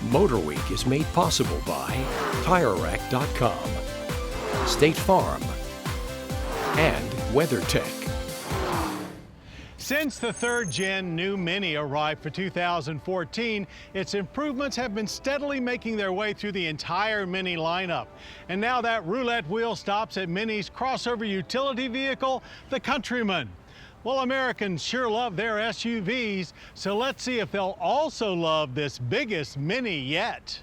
MotorWeek is made possible by TireRack.com, State Farm, and WeatherTech. Since the third-gen new Mini arrived for 2014, its improvements have been steadily making their way through the entire Mini lineup. And now that roulette wheel stops at Mini's crossover utility vehicle, the Countryman. Well, Americans sure love their SUVs, so let's see if they'll also love this biggest Mini yet.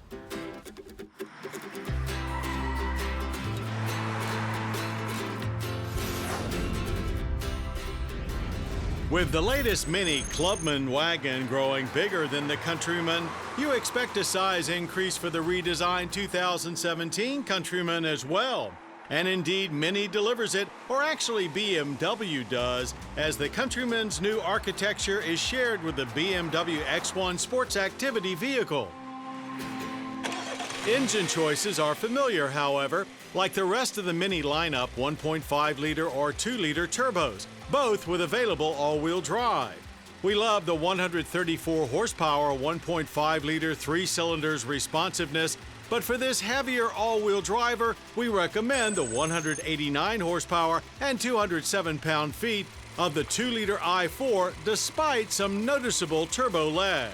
With the latest Mini Clubman wagon growing bigger than the Countryman, you expect a size increase for the redesigned 2017 Countryman as well. And indeed, Mini delivers it, or actually BMW does, as the Countryman's new architecture is shared with the BMW X1 sports activity vehicle. Engine choices are familiar, however, like the rest of the Mini lineup, 1.5-liter or 2-liter turbos, both with available all-wheel drive. We love the 134 horsepower, 1.5-liter 3-cylinders responsiveness, but for this heavier all-wheel driver, we recommend the 189 horsepower and 207 pound-feet of the 2-liter i4, despite some noticeable turbo lag.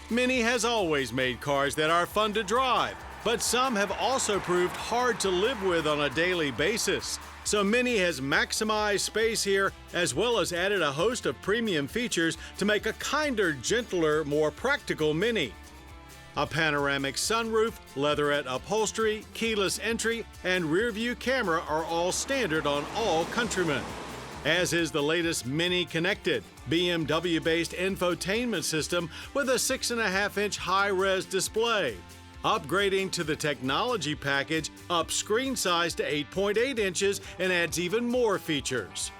Mini has always made cars that are fun to drive, but some have also proved hard to live with on a daily basis. So Mini has maximized space here, as well as added a host of premium features to make a kinder, gentler, more practical Mini. A panoramic sunroof, leatherette upholstery, keyless entry, and rear-view camera are all standard on all Countrymen. As is the latest Mini Connected, BMW-based infotainment system with a 6.5-inch high-res display. Upgrading to the technology package ups screen size to 8.8 inches and adds even more features.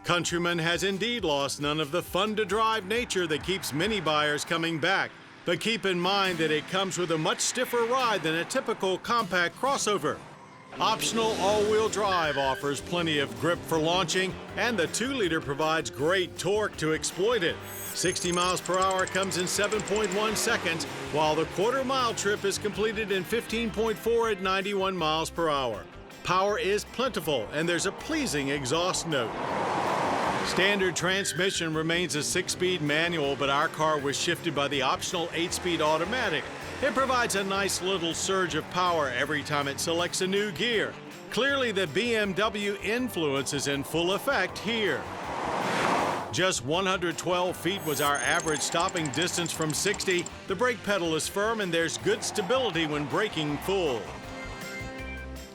Countryman has indeed lost none of the fun-to-drive nature that keeps Mini buyers coming back, but keep in mind that it comes with a much stiffer ride than a typical compact crossover. Optional all-wheel drive offers plenty of grip for launching, and the 2-liter provides great torque to exploit it. 60 miles per hour comes in 7.1 seconds, while the quarter-mile trip is completed in 15.4 at 91 miles per hour. Power is plentiful, and there's a pleasing exhaust note. Standard transmission remains a 6-speed manual, but our car was shifted by the optional 8-speed automatic. It provides a nice little surge of power every time it selects a new gear. Clearly, the BMW influence is in full effect here. Just 112 feet was our average stopping distance from 60. The brake pedal is firm and there's good stability when braking full.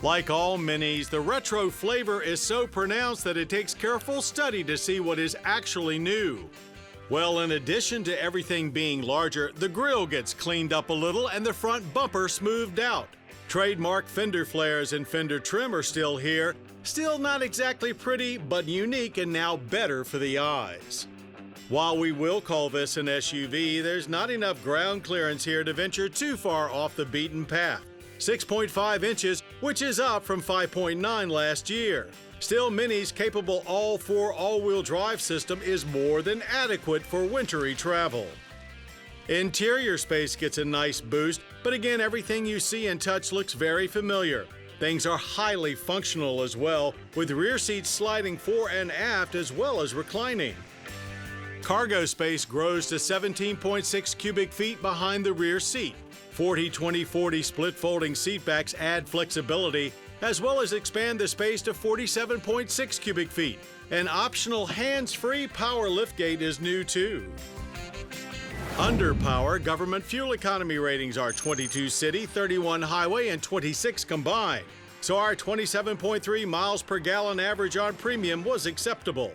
Like all Minis, the retro flavor is so pronounced that it takes careful study to see what is actually new. Well, in addition to everything being larger, the grille gets cleaned up a little and the front bumper smoothed out. Trademark fender flares and fender trim are still here. Still not exactly pretty, but unique and now better for the eyes. While we will call this an SUV, there's not enough ground clearance here to venture too far off the beaten path. 6.5 inches, which is up from 5.9 last year. Still, Mini's capable ALL4 all-wheel drive system is more than adequate for wintry travel. Interior space gets a nice boost, but again, everything you see and touch looks very familiar. Things are highly functional as well, with rear seats sliding fore and aft as well as reclining. Cargo space grows to 17.6 cubic feet behind the rear seat. 40-20-40 split folding seatbacks add flexibility, as well as expand the space to 47.6 cubic feet. An optional hands-free power liftgate is new too. Under power, government fuel economy ratings are 22 city, 31 highway, and 26 combined. So our 27.3 miles per gallon average on premium was acceptable.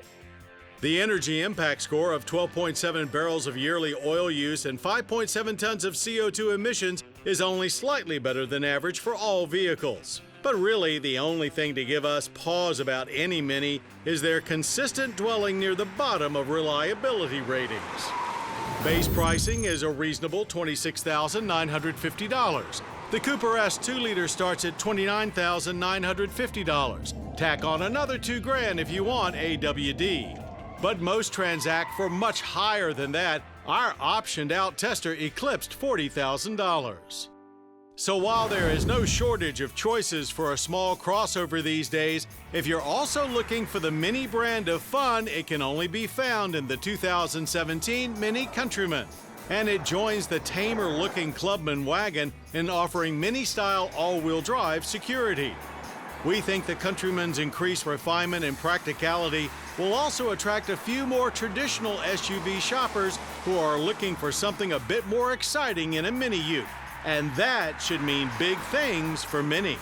The energy impact score of 12.7 barrels of yearly oil use and 5.7 tons of CO2 emissions is only slightly better than average for all vehicles. But really, the only thing to give us pause about any Mini is their consistent dwelling near the bottom of reliability ratings. Base pricing is a reasonable $26,950. The Cooper S 2-liter starts at $29,950. Tack on another $2,000 if you want AWD. But most transact for much higher than that, Our optioned-out tester eclipsed $40,000. So while there is no shortage of choices for a small crossover these days, if you're also looking for the Mini brand of fun, it can only be found in the 2017 Mini Countryman. And it joins the tamer-looking Clubman wagon in offering Mini-style all-wheel drive security. We think the Countryman's increased refinement and practicality will also attract a few more traditional SUV shoppers who are looking for something a bit more exciting in a Mini Ute. And that should mean big things for Mini.